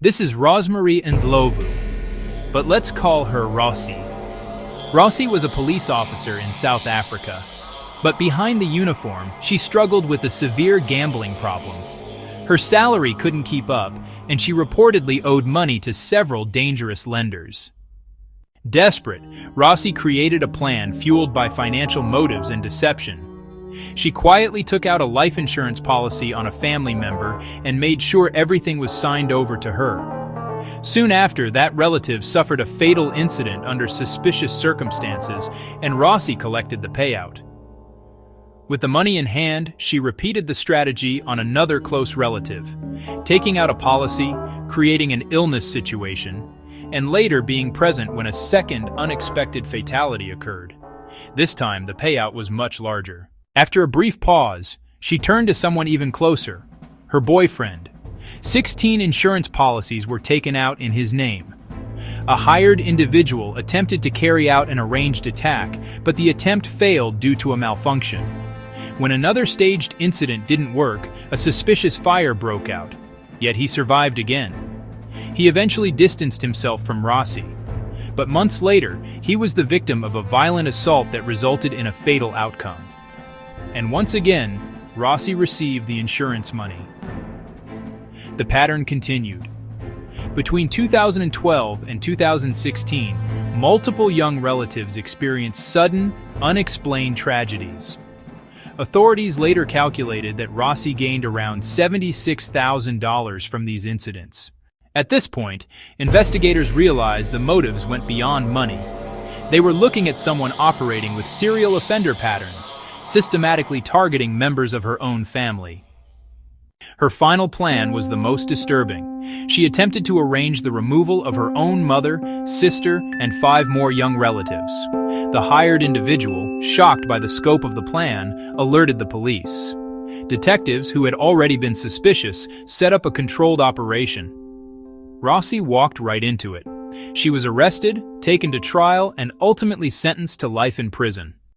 This is Rosmarie Ndlovu, but let's call her Rossi. Rossi was a police officer in South Africa, but behind the uniform, she struggled with a severe gambling problem. Her salary couldn't keep up, and she reportedly owed money to several dangerous lenders. Desperate, Rossi created a plan fueled by financial motives and deception. She quietly took out a life insurance policy on a family member and made sure everything was signed over to her. Soon after, that relative suffered a fatal incident under suspicious circumstances, and Rossi collected the payout. With the money in hand, she repeated the strategy on another close relative, taking out a policy, creating an illness situation, and later being present when a second unexpected fatality occurred. This time, the payout was much larger. After a brief pause, she turned to someone even closer, her boyfriend. 16 insurance policies were taken out in his name. A hired individual attempted to carry out an arranged attack, but the attempt failed due to a malfunction. When another staged incident didn't work, a suspicious fire broke out, yet he survived again. He eventually distanced himself from Rossi, but months later, he was the victim of a violent assault that resulted in a fatal outcome. And once again, Rossi received the insurance money. The pattern continued. Between 2012 and 2016, multiple young relatives experienced sudden, unexplained tragedies. Authorities later calculated that Rossi gained around $76,000 from these incidents. At this point, investigators realized the motives went beyond money. They were looking at someone operating with serial offender patterns, systematically targeting members of her own family. Her final plan was the most disturbing. She attempted to arrange the removal of her own mother, sister, and 5 more young relatives. The hired individual, shocked by the scope of the plan, alerted the police. Detectives, who had already been suspicious, set up a controlled operation. Rossi walked right into it. She was arrested, taken to trial, and ultimately sentenced to life in prison.